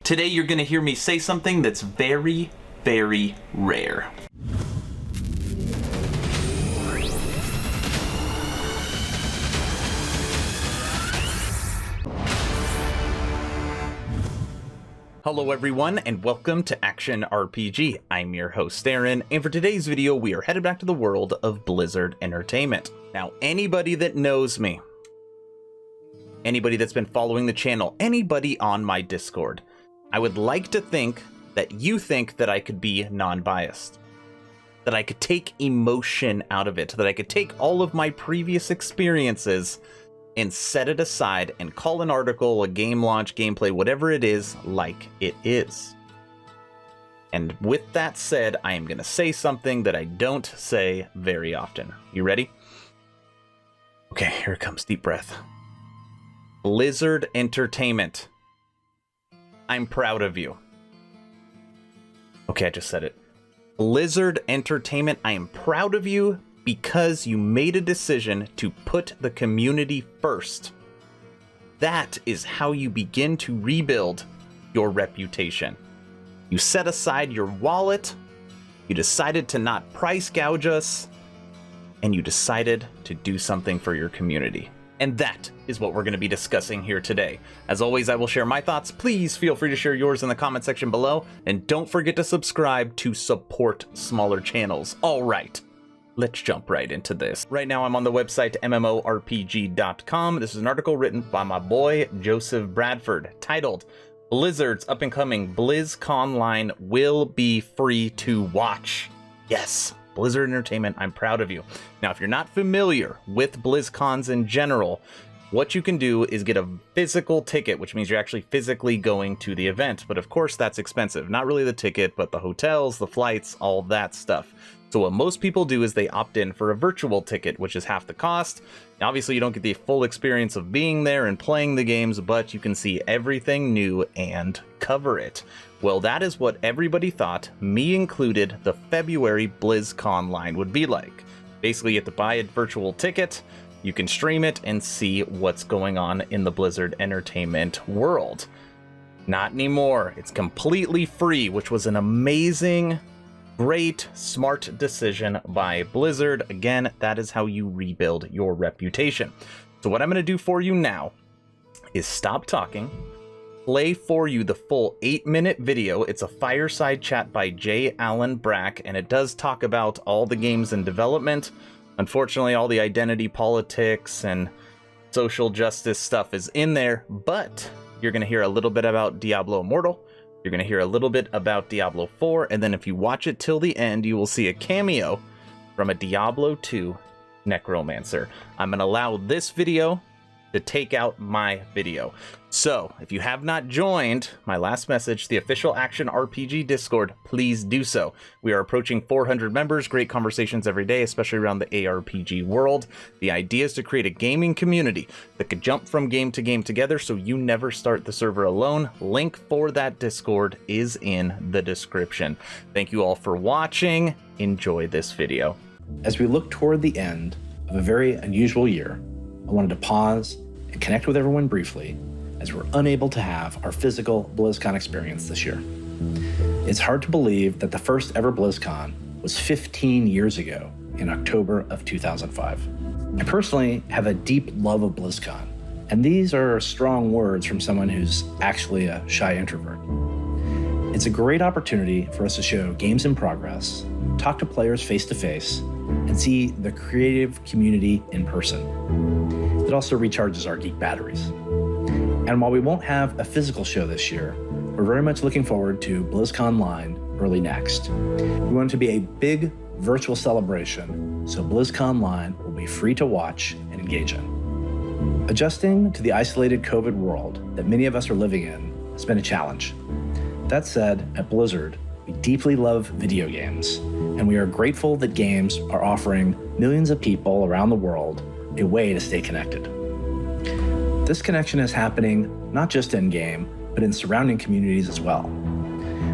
Today you're going to hear me say something that's very, very rare. Hello everyone, and welcome to Action RPG. I'm your host Aaron, and for today's video we are headed back to the world of Blizzard Entertainment. Now, anybody that knows me, anybody that's been following the channel, anybody on my Discord, I would like to think that you think that I could be non-biased, that I could take emotion out of it, that I could take all of my previous experiences and set it aside and call an article, a game launch, gameplay, whatever it is, like it is. And with that said, I am going to say something that I don't say very often. You ready? Okay, here it comes. Deep breath. Blizzard Entertainment, I'm proud of you. Okay, I just said it. Blizzard Entertainment, I am proud of you because you made a decision to put the community first. That is how you begin to rebuild your reputation. You set aside your wallet, you decided to not price gouge us, and you decided to do something for your community. And that is what we're going to be discussing here today. As always, I will share my thoughts. Please feel free to share yours in the comment section below. And don't forget to subscribe to support smaller channels. All right, let's jump right into this. Right now, I'm on the website mmorpg.com. This is an article written by my boy, Joseph Bradford, titled, Blizzard's up-and-coming BlizzConline will be free to watch. Yes. Blizzard Entertainment, I'm proud of you. Now, if you're not familiar with BlizzCons in general, what you can do is get a physical ticket, which means you're actually physically going to the event. But of course, that's expensive. Not really the ticket, but the hotels, the flights, all that stuff. So what most people do is they opt in for a virtual ticket, which is half the cost. Now, obviously, you don't get the full experience of being there and playing the games, but you can see everything new and cover it. Well, that is what everybody thought, me included, the February BlizzConline would be like. Basically, you have to buy a virtual ticket, you can stream it and see what's going on in the Blizzard Entertainment world. Not anymore. It's completely free, which was an amazing, great, smart decision by Blizzard. Again, that is how you rebuild your reputation. So what I'm going to do for you now is stop talking, play for you the full 8-minute video. It's a fireside chat by J Allen Brack, and it does talk about all the games in development. Unfortunately, all the identity politics and social justice stuff is in there, but you're going to hear a little bit about Diablo Immortal. You're going to hear a little bit about Diablo 4, and then if you watch it till the end, you will see a cameo from a Diablo 2 necromancer. I'm going to allow this video to take out my video. So, if you have not joined, my last message, the official Action RPG Discord, please do so. We are approaching 400 members, great conversations every day, especially around the ARPG world. The idea is to create a gaming community that could jump from game to game together so you never start the server alone. Link for that Discord is in the description. Thank you all for watching. Enjoy this video. As we look toward the end of a very unusual year, I wanted to pause and connect with everyone briefly as we're unable to have our physical BlizzCon experience this year. It's hard to believe that the first ever BlizzCon was 15 years ago in October of 2005. I personally have a deep love of BlizzCon, and these are strong words from someone who's actually a shy introvert. It's a great opportunity for us to show games in progress, talk to players face to face, and see the creative community in person. It also recharges our geek batteries. And while we won't have a physical show this year, we're very much looking forward to BlizzConline early next. We want it to be a big virtual celebration, so BlizzConline will be free to watch and engage in. Adjusting to the isolated COVID world that many of us are living in has been a challenge. That said, at Blizzard, we deeply love video games, and we are grateful that games are offering millions of people around the world a way to stay connected. This connection is happening not just in-game, but in surrounding communities as well.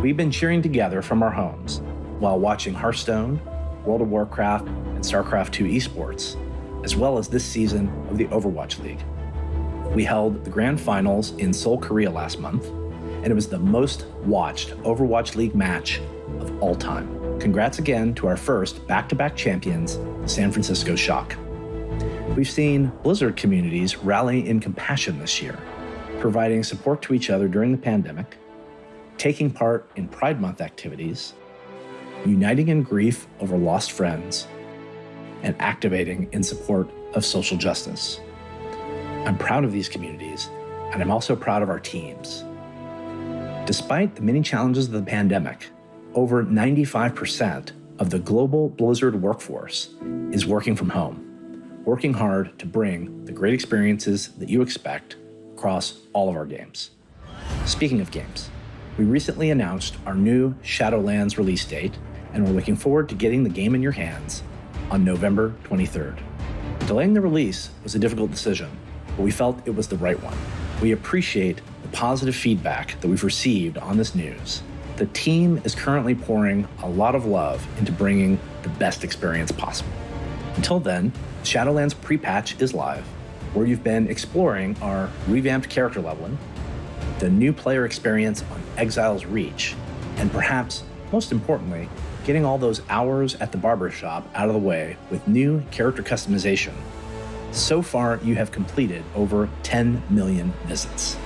We've been cheering together from our homes while watching Hearthstone, World of Warcraft, and StarCraft 2 esports, as well as this season of the Overwatch League. We held the grand finals in Seoul, Korea last month, and it was the most watched Overwatch League match of all time. Congrats again to our first back-to-back champions, the San Francisco Shock. We've seen Blizzard communities rally in compassion this year, providing support to each other during the pandemic, taking part in Pride Month activities, uniting in grief over lost friends, and activating in support of social justice. I'm proud of these communities, and I'm also proud of our teams. Despite the many challenges of the pandemic, over 95% of the global Blizzard workforce is working from home, working hard to bring the great experiences that you expect across all of our games. Speaking of games, we recently announced our new Shadowlands release date, and we're looking forward to getting the game in your hands on November 23rd. Delaying the release was a difficult decision, but we felt it was the right one. We appreciate the positive feedback that we've received on this news. The team is currently pouring a lot of love into bringing the best experience possible. Until then, Shadowlands pre-patch is live, where you've been exploring our revamped character leveling, the new player experience on Exile's Reach, and perhaps most importantly, getting all those hours at the barber shop out of the way with new character customization. So far, you have completed over 10 million visits.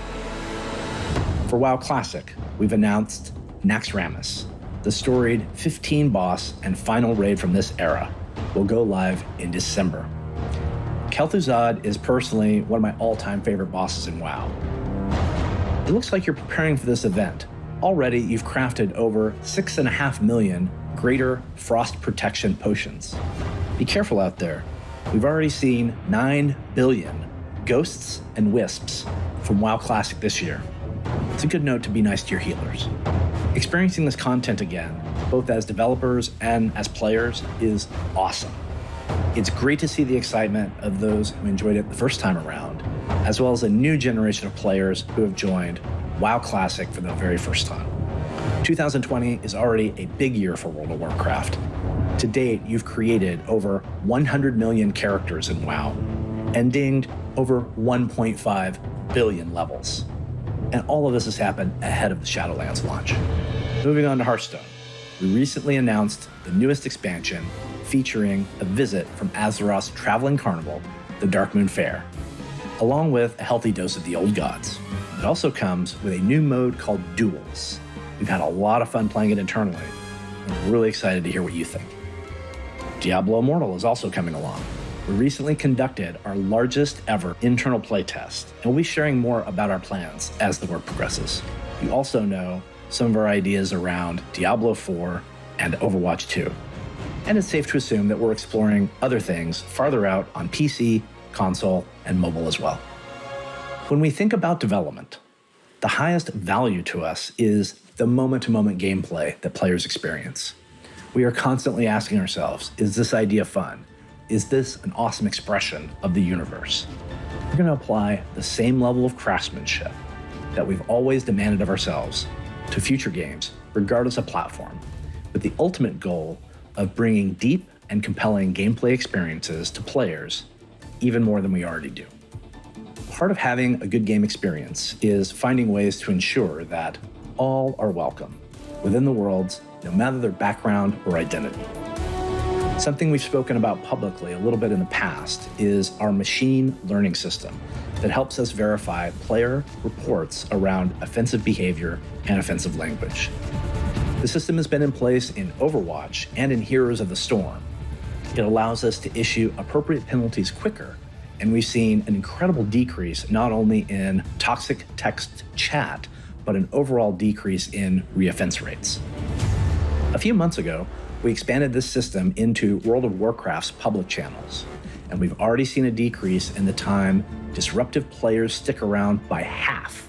For WoW Classic, we've announced Naxxramas, the storied 15 boss and final raid from this era, will go live in December. Kel'Thuzad is personally one of my all-time favorite bosses in WoW. It looks like you're preparing for this event. Already, you've crafted over 6.5 million greater frost protection potions. Be careful out there. We've already seen 9 billion ghosts and wisps from WoW Classic this year. It's a good note to be nice to your healers. Experiencing this content again, both as developers and as players, is awesome. It's great to see the excitement of those who enjoyed it the first time around, as well as a new generation of players who have joined WoW Classic for the very first time. 2020 is already a big year for World of Warcraft. To date, you've created over 100 million characters in WoW and dinged over 1.5 billion levels. And all of this has happened ahead of the Shadowlands launch. Moving on to Hearthstone, we recently announced the newest expansion featuring a visit from Azeroth's traveling carnival, the Darkmoon Fair, along with a healthy dose of the old gods. It also comes with a new mode called Duels. We've had a lot of fun playing it internally, and we're really excited to hear what you think. Diablo Immortal is also coming along. We recently conducted our largest ever internal playtest, and we'll be sharing more about our plans as the work progresses. You also know some of our ideas around Diablo 4 and Overwatch 2. And it's safe to assume that we're exploring other things farther out on PC, console, and mobile as well. When we think about development, the highest value to us is the moment-to-moment gameplay that players experience. We are constantly asking ourselves, is this idea fun? Is this an awesome expression of the universe? We're going to apply the same level of craftsmanship that we've always demanded of ourselves to future games, regardless of platform, with the ultimate goal of bringing deep and compelling gameplay experiences to players even more than we already do. Part of having a good game experience is finding ways to ensure that all are welcome within the worlds, no matter their background or identity. Something we've spoken about publicly a little bit in the past is our machine learning system that helps us verify player reports around offensive behavior and offensive language. The system has been in place in Overwatch and in Heroes of the Storm. It allows us to issue appropriate penalties quicker, and we've seen an incredible decrease not only in toxic text chat, but an overall decrease in reoffense rates. A few months ago, we expanded this system into World of Warcraft's public channels, and we've already seen a decrease in the time disruptive players stick around by half.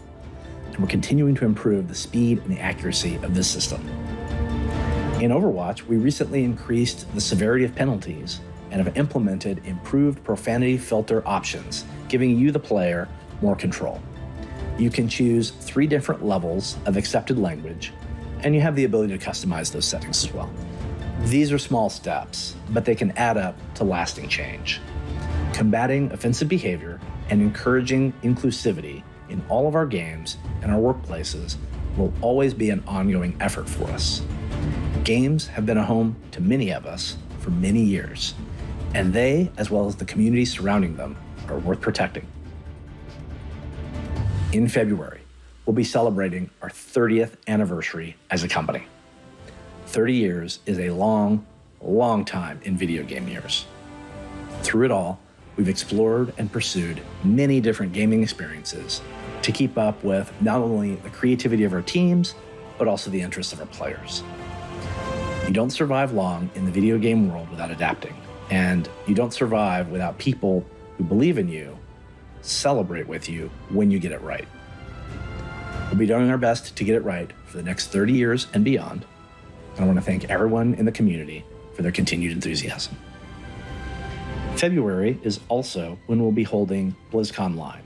And we're continuing to improve the speed and the accuracy of this system. In Overwatch, we recently increased the severity of penalties and have implemented improved profanity filter options, giving you, the player, more control. You can choose 3 different levels of accepted language, and you have the ability to customize those settings as well. These are small steps, but they can add up to lasting change. Combating offensive behavior and encouraging inclusivity in all of our games and our workplaces will always be an ongoing effort for us. Games have been a home to many of us for many years, and they, as well as the community surrounding them, are worth protecting. In February, we'll be celebrating our 30th anniversary as a company. 30 years is a long, long time in video game years. Through it all, we've explored and pursued many different gaming experiences to keep up with not only the creativity of our teams, but also the interests of our players. You don't survive long in the video game world without adapting, and you don't survive without people who believe in you, celebrate with you when you get it right. We'll be doing our best to get it right for the next 30 years and beyond, and I want to thank everyone in the community for their continued enthusiasm. February is also when we'll be holding BlizzConline.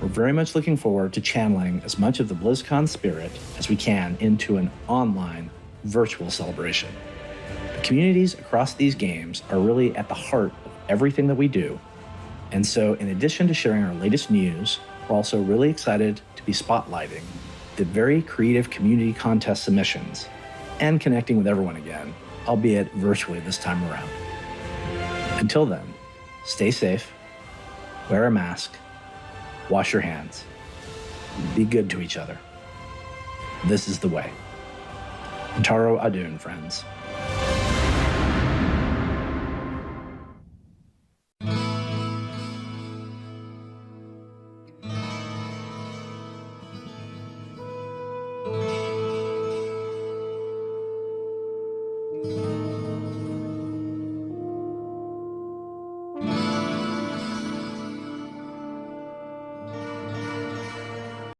We're very much looking forward to channeling as much of the BlizzCon spirit as we can into an online virtual celebration. The communities across these games are really at the heart of everything that we do, and so in addition to sharing our latest news, we're also really excited to be spotlighting the very creative community contest submissions and connecting with everyone again, albeit virtually this time around. Until then, stay safe, wear a mask, wash your hands, be good to each other. This is the way. Antaro Adun, friends.